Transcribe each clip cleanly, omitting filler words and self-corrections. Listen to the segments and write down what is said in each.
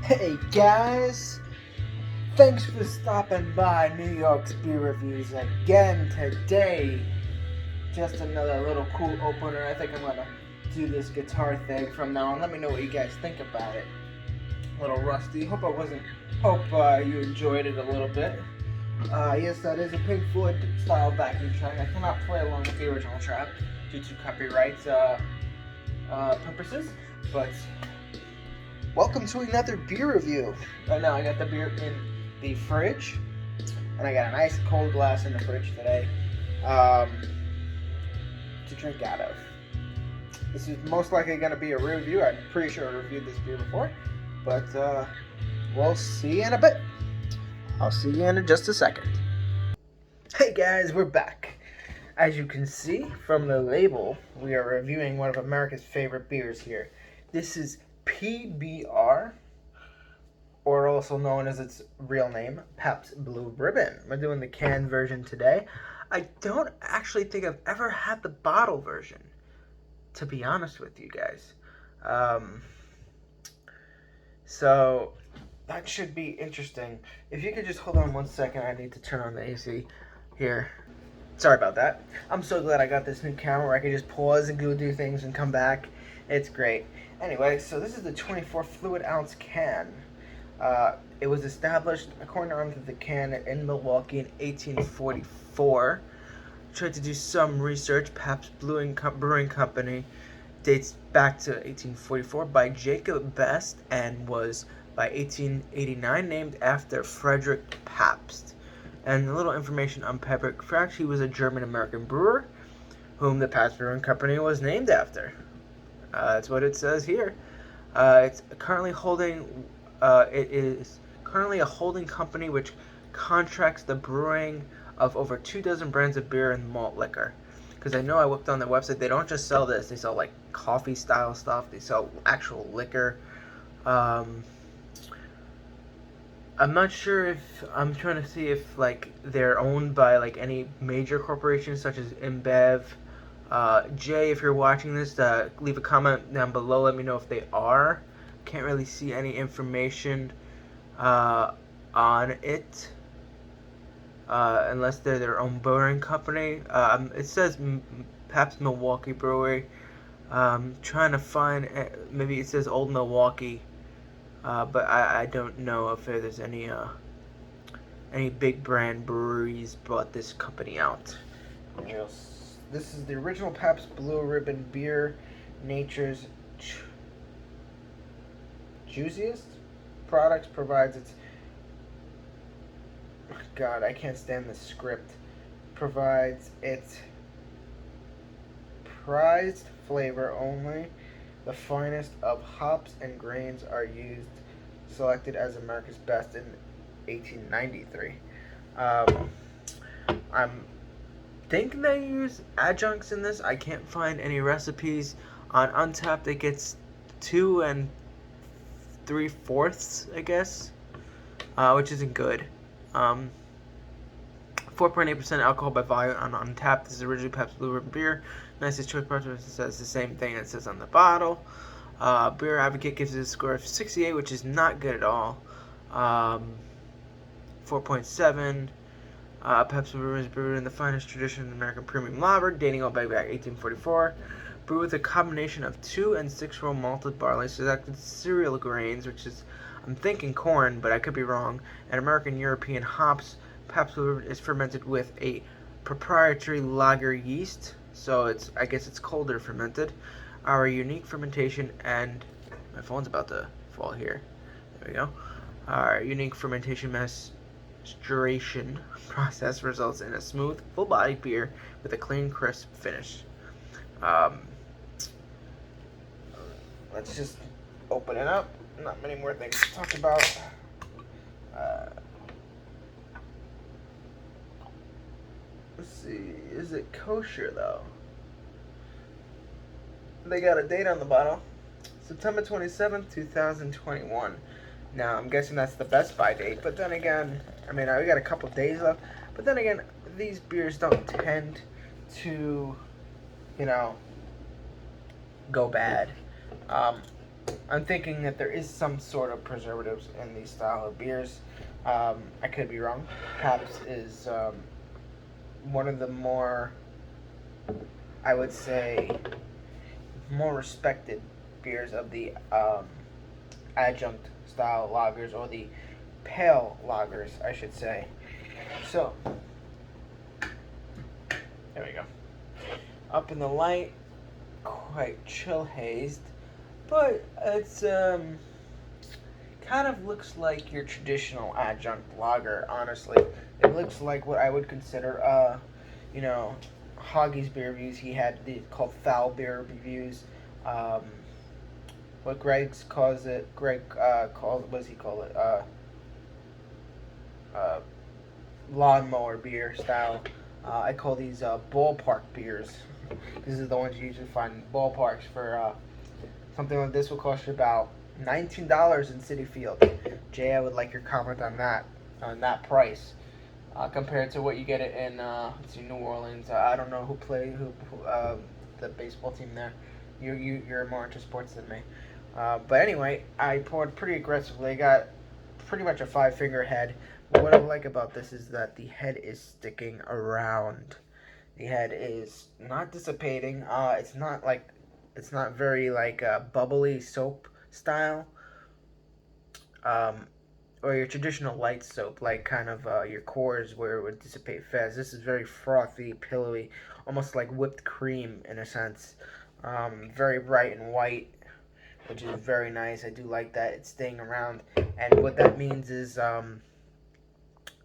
Hey guys, thanks for stopping by New York's Beer Reviews again today. Just another little cool opener. I think I'm gonna do this guitar thing from now on. Let me know what you guys think about it. A little rusty. Hope you enjoyed it a little bit. Yes, that is a Pink Floyd style backing track. I cannot play along with the original track due to copyright purposes, but welcome to another beer review. Right now I got the beer in the fridge, and I got a nice cold glass in the fridge today to drink out of. This is most likely going to be a review. I'm pretty sure I reviewed this beer before, but we'll see you in a bit. I'll see you in just a second. Hey guys, we're back. As you can see from the label, we are reviewing one of America's favorite beers here. This is PBR, or also known as its real name, Pabst Blue Ribbon. We're doing the canned version today. I don't actually think I've ever had the bottle version, to be honest with you guys. So that should be interesting. If you could just hold on 1 second, I need to turn on the AC here. Sorry about that. I'm so glad I got this new camera where I can just pause and go do things and come back. It's great. Anyway, so this is the 24 fluid ounce can. It was established, according to the can, in Milwaukee in 1844. Tried to do some research. Pabst Brewing Company dates back to 1844 by Jacob Best and was by 1889 named after Frederick Pabst. And a little information on Frederick Pabst: he was a German-American brewer whom the Pabst Brewing Company was named after. That's what it says here. It's currently holding. It is currently a holding company which contracts the brewing of over 24 brands of beer and malt liquor. Because I know I looked on their website, they don't just sell this; they sell like coffee style stuff. They sell actual liquor. I'm not sure if I'm trying to see if like they're owned by like any major corporations such as InBev. Jay, if you're watching this, leave a comment down below. Let me know if they are. Can't really see any information on it unless they're their own brewing company. It says Pabst Milwaukee Brewery. Trying to find maybe it says Old Milwaukee. But I don't know if there's any big brand breweries brought this company out. This is the original Pabst Blue Ribbon beer, nature's juiciest products, provides its God, I can't stand the script. Provides its prized flavor only. The finest of hops and grains are used, selected as America's best in 1893. I'm thinking they use adjuncts in this. I can't find any recipes. On Untappd, it gets 2 3/4, I guess, which isn't good. 4.8% alcohol by volume on Untappd. This is originally Pabst Blue Ribbon beer. Nicest choice participant says the same thing that says on the bottle. Beer Advocate gives it a score of 68, which is not good at all. 4.7. Pabst Blue Ribbon is brewed in the finest tradition of American premium lager, dating all back 1844. Brewed with a combination of 2 and 6-row malted barley, selected cereal grains, which is, I'm thinking corn, but I could be wrong, and American European hops. Pabst Blue Ribbon is fermented with a proprietary lager yeast, so I guess it's colder fermented. Our unique fermentation and my phone's about to fall here. There we go. Our unique fermentation maceration process results in a smooth, full-bodied beer with a clean, crisp finish. Let's just open it up. Not many more things to talk about. Let's see. Is it kosher though? They got a date on the bottle. September 27th, 2021. Now, I'm guessing that's the Best Buy date, but then again, I mean, we got a couple days left, but then again, these beers don't tend to, go bad. I'm thinking that there is some sort of preservatives in these style of beers. I could be wrong. Pabst is one of the more, I would say, more respected beers of the adjunct style lagers, or the pale lagers, I should say. So, there we go. Up in the light, quite chill hazed, but it's kind of looks like your traditional adjunct lager. Honestly, it looks like what I would consider you know, Hoggy's beer reviews. He had these called foul beer reviews. Um, what Greg's calls it. Greg calls, what does he call it? Uh, Lawnmower beer style. I call these ballpark beers. These are the ones you usually find in ballparks. For something like this will cost you about $19 in City Field. Jay, I would like your comment on that price, compared to what you get it in let's see, New Orleans. I don't know who the baseball team there. You're more into sports than me. But anyway, I poured pretty aggressively. I got pretty much a 5-finger head. But what I like about this is that the head is sticking around. The head is not dissipating. It's not very like bubbly soap style. Um, or your traditional light soap, like kind of your cores where it would dissipate fast. This is very frothy, pillowy, almost like whipped cream in a sense. Very bright and white, which is very nice. I do like that. It's staying around. And what that means is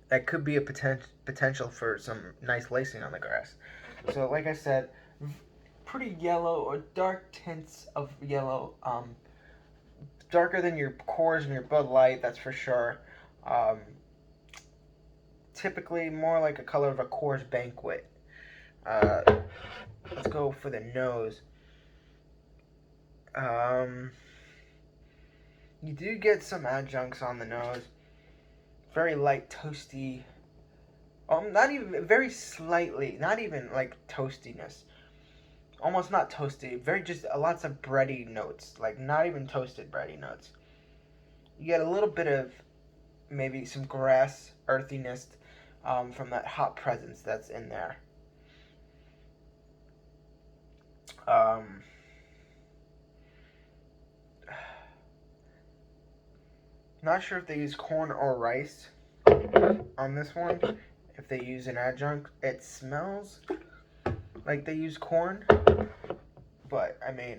that could be a potential for some nice lacing on the grass. So, like I said, pretty yellow or dark tints of yellow. Darker than your cores and your Bud Light, that's for sure. Um, Typically more like a color of a Coors Banquet. Uh, let's go for the nose. Um, you do get some adjuncts on the nose. Very light, toasty. Not even very slightly, not even like toastiness. Almost not toasty. Very just lots of bready notes, like not even toasted bready notes. You get a little bit of maybe some grass earthiness from that hop presence that's in there. Um, Not sure if they use corn or rice on this one. If they use an adjunct, it smells like they use corn, but I mean,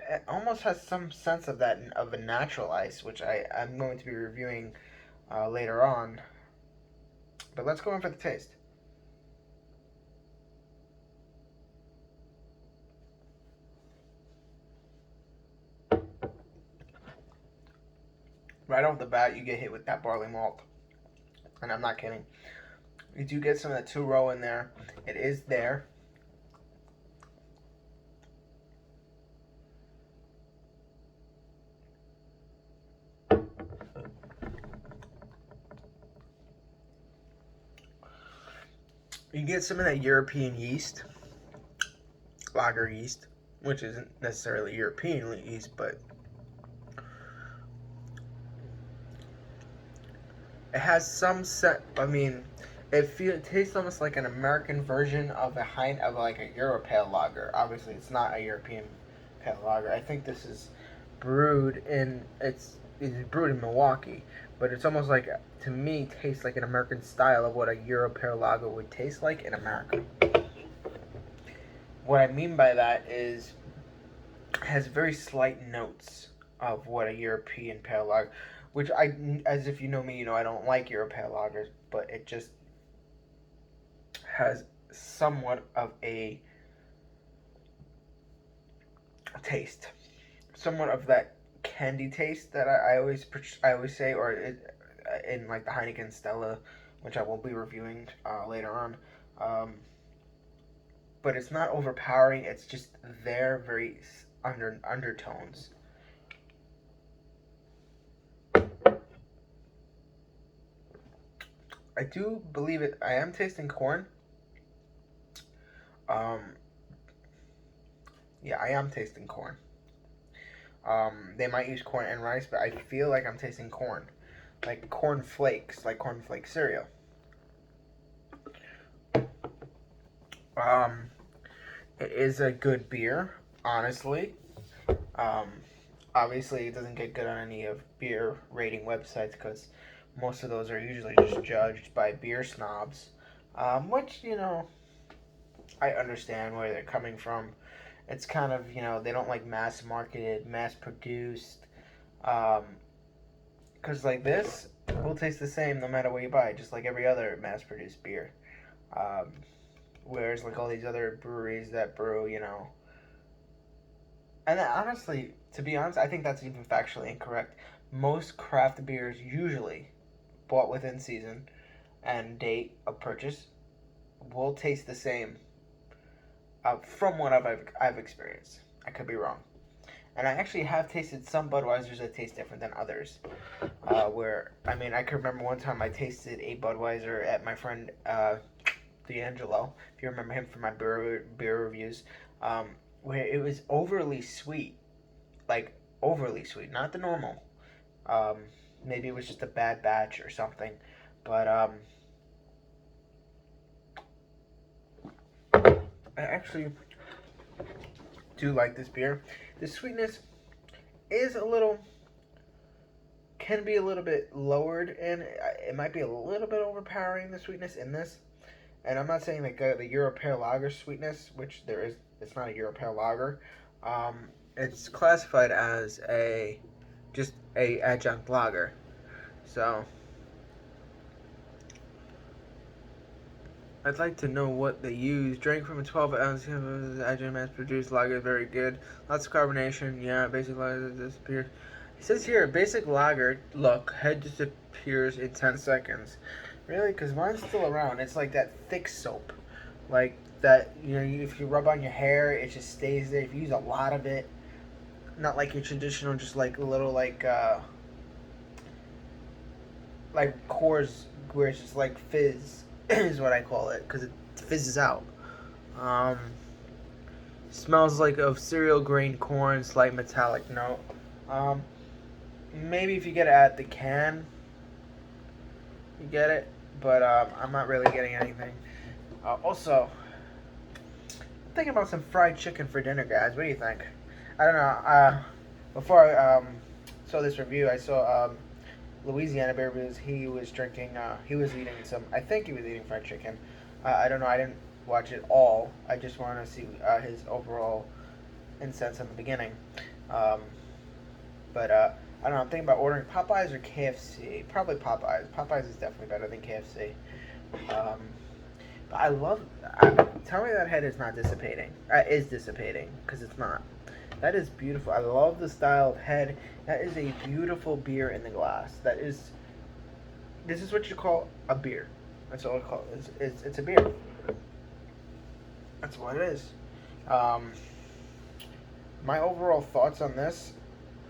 it almost has some sense of that of a natural ice, which I'm going to be reviewing later on. But let's go in for the taste. Right off the bat, you get hit with that barley malt, and I'm not kidding. You do get some of that 2 row in there. It is there. You get some of that European yeast, lager yeast, which isn't necessarily European yeast, but it has some set. I mean, it tastes almost like an American version of like a Euro pale lager. Obviously, it's not a European pale lager. I think this is it's brewed in Milwaukee, but it's almost like, to me, tastes like an American style of what a Euro pale lager would taste like in America. What I mean by that is it has very slight notes of what a European pale lager, which as if you know me, you know I don't like Euro pale lagers, but it just has somewhat of a taste, somewhat of that candy taste that I always say, or in like the Heineken Stella, which I will be reviewing later on. But it's not overpowering. It's just there, very undertones. I do believe it. I am tasting corn. Um, yeah, I am tasting corn. They might use corn and rice, but I feel like I'm tasting corn, like corn flakes, like cornflake cereal. Um, it is a good beer, honestly. Um, Obviously, it doesn't get good on any of beer rating websites because most of those are usually just judged by beer snobs, which I understand where they're coming from. It's kind of they don't like mass marketed, mass produced. Because like this will taste the same no matter where you buy it, just like every other mass produced beer. Um, Whereas like all these other breweries that brew, and then, honestly, to be honest, I think that's even factually incorrect. Most craft beers usually bought within season and date of purchase will taste the same from what I've experienced. I could be wrong. And I actually have tasted some Budweisers that taste different than others. Where, I mean, I can remember one time I tasted a Budweiser at my friend D'Angelo, if you remember him from my beer reviews, where it was overly sweet. Like, overly sweet, not the normal. Um, Maybe it was just a bad batch or something. But I actually do like this beer. The sweetness is a little, can be a little bit lowered, and it might be a little bit overpowering the sweetness in this. And I'm not saying like the Euro Pale Lager sweetness, which there is, it's not a Euro Pale Lager. It's classified as a just a adjunct lager. So I'd like to know what they use. Drank from a 12-ounce adjunct mass-produced lager, very good. Lots of carbonation. Yeah, basic lager disappears. It says here, basic lager. Look, head disappears in 10 seconds. Really? Because mine's still around. It's like that thick soap. Like that, if you rub on your hair, it just stays there. If you use a lot of it, not like your traditional, just like a little like Coors, where it's just like fizz, is what I call it, because it fizzes out. Um, Smells like of cereal grain corn, slight metallic note. Um, Maybe if you get it at the can, you get it, but I'm not really getting anything. Also, I'm thinking about some fried chicken for dinner, guys. What do you think? I don't know. Before I saw this review, I saw Louisiana Bear Reviews. He was drinking. He was eating some. I think he was eating fried chicken. I don't know. I didn't watch it all. I just want to see his overall insights in the beginning. Um, but I don't know. I'm thinking about ordering Popeyes or KFC. Probably Popeyes. Popeyes is definitely better than KFC. Um, but I love. Tell me that head is not dissipating. Is dissipating, because it's not. That is beautiful. I love the style of head. That is a beautiful beer in the glass. That is. This is what you call a beer. That's all I call it. It's a beer. That's what it is. Um, my overall thoughts on this.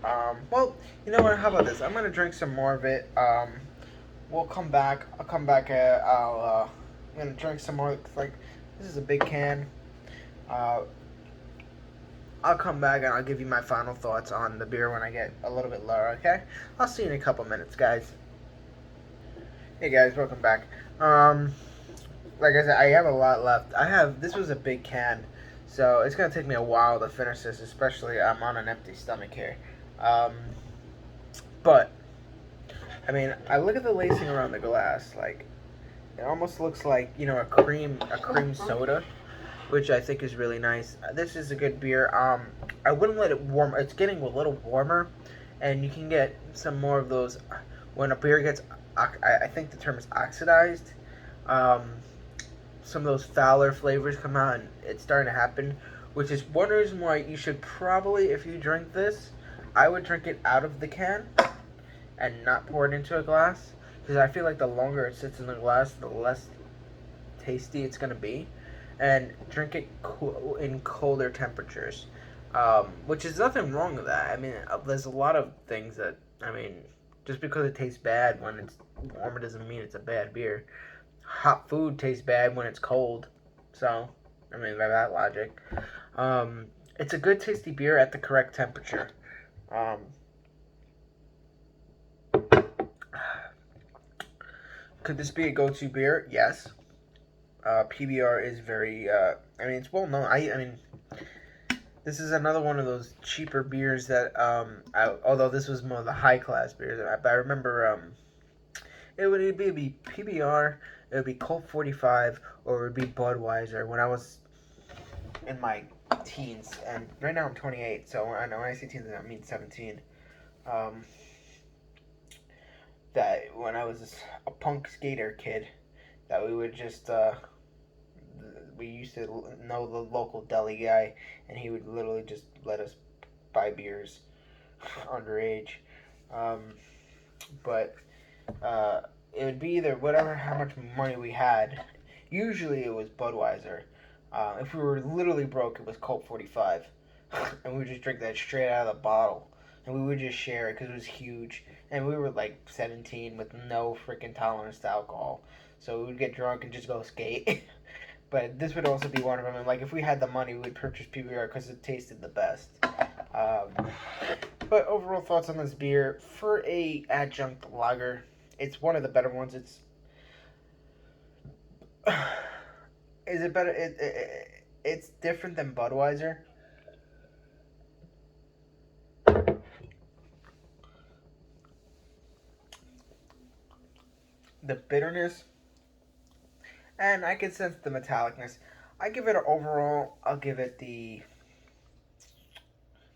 Well, you know what? How about this? I'm gonna drink some more of it. We'll come back. I'll come back. I'm gonna drink some more. Like, this is a big can. Uh, I'll come back and I'll give you my final thoughts on the beer when I get a little bit lower. Okay? I'll see you in a couple minutes, guys. Hey guys, welcome back. Like I said, I have a lot left. This was a big can, so it's gonna take me a while to finish this. Especially I'm on an empty stomach here. But I mean, I look at the lacing around the glass. Like, it almost looks like a cream soda, which I think is really nice. This is a good beer. I wouldn't let it warm. It's getting a little warmer, and you can get some more of those when a beer gets. I think the term is oxidized. Some of those fouler flavors come out, and it's starting to happen, which is one reason why you should probably, if you drink this, I would drink it out of the can and not pour it into a glass, because I feel like the longer it sits in the glass, the less tasty it's going to be, and drink it in colder temperatures, which is nothing wrong with that. I mean, there's a lot of things that, I mean, just because it tastes bad when it's warmer doesn't mean it's a bad beer. Hot food tastes bad when it's cold, so I mean, by that logic. It's a good tasty beer at the correct temperature. Um, could this be a go-to beer? Yes. PBR is very. I mean, it's well known. I mean, this is another one of those cheaper beers that. Although this was more of the high class beers, but I remember. It would be PBR. It would be Colt 45, or it would be Budweiser. When I was in my teens, and right now I'm 28, so I know when I say teens, I mean 17. Um, that when I was a punk skater kid, that we would just we used to know the local deli guy, and he would literally just let us buy beers underage. Um, but it would be either whatever how much money we had. Usually it was Budweiser. If we were literally broke, it was Colt 45, and we would just drink that straight out of the bottle, and we would just share it because it was huge, and we were like 17 with no freaking tolerance to alcohol, so we would get drunk and just go skate. But this would also be one of them. And like if we had the money, we would purchase PBR because it tasted the best. Um, but overall thoughts on this beer for a adjunct lager, it's one of the better ones. It's is it better? It's different than Budweiser. The bitterness, and I can sense the metallicness. I give it an overall. I'll give it the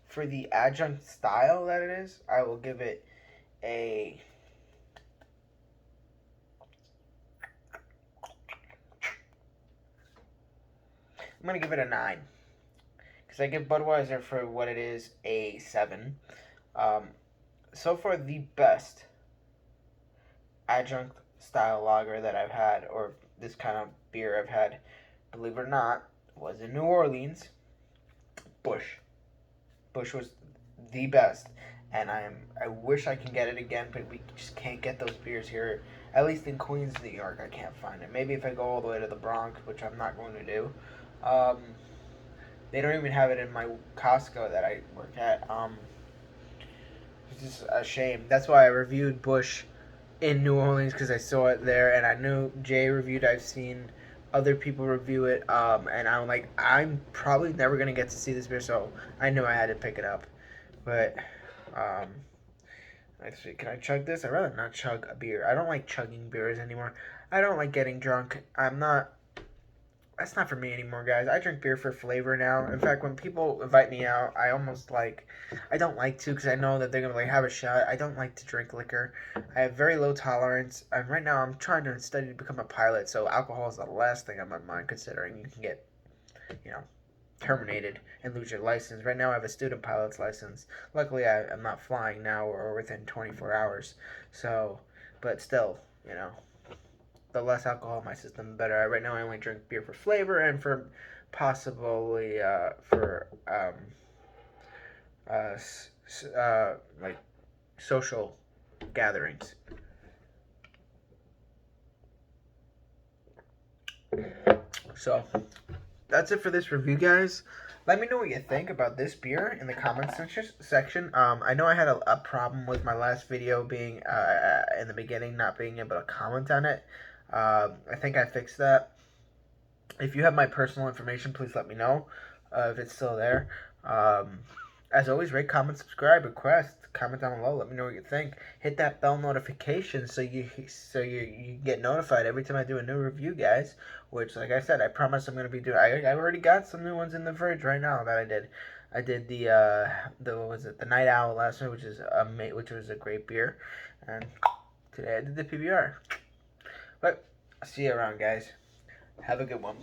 for the adjunct style that it is. I will give it a. I'm gonna give it a 9 because I give Budweiser for what it is a 7. Um, so far, the best adjunct style lager that I've had, or this kind of beer I've had, believe it or not, was in New Orleans. Bush. Bush was the best, and I wish I can get it again, but we just can't get those beers here. At least in Queens, New York, I can't find it. Maybe if I go all the way to the Bronx, which I'm not going to do. Um, they don't even have it in my Costco that I work at. It's just a shame. That's why I reviewed Bush in New Orleans because I saw it there, and I knew Jay reviewed. I've seen other people review it, and I'm like, I'm probably never gonna get to see this beer, so I knew I had to pick it up. But um, let's see, can I chug this? I'd rather not chug a beer. I don't like chugging beers anymore. I don't like getting drunk. I'm not. That's not for me anymore, guys. I drink beer for flavor now. In fact, when people invite me out, I almost like, I don't like to because I know that they're gonna like have a shot. I don't like to drink liquor. I have very low tolerance, and right now I'm trying to study to become a pilot. So alcohol is the last thing on my mind, considering you can get, you know, terminated and lose your license. Right now I have a student pilot's license. Luckily, I'm not flying now or within 24 hours. So, but still, you know, the less alcohol in my system, the better. Right now, I only drink beer for flavor and for possibly for uh, like social gatherings. So that's it for this review, guys. Let me know what you think about this beer in the comments section. I know I had a problem with my last video being in the beginning not being able to comment on it. I think I fixed that. If you have my personal information, please let me know if it's still there. Um, as always, rate, comment, subscribe, request, comment down below. Let me know what you think. Hit that bell notification so you get notified every time I do a new review, guys. Which, like I said, I promise I'm gonna be doing. I've already got some new ones in the fridge right now that I did. I did the what was it, the Night Owl last night, which was a great beer, and today I did the PBR. But see you around, guys. Have a good one.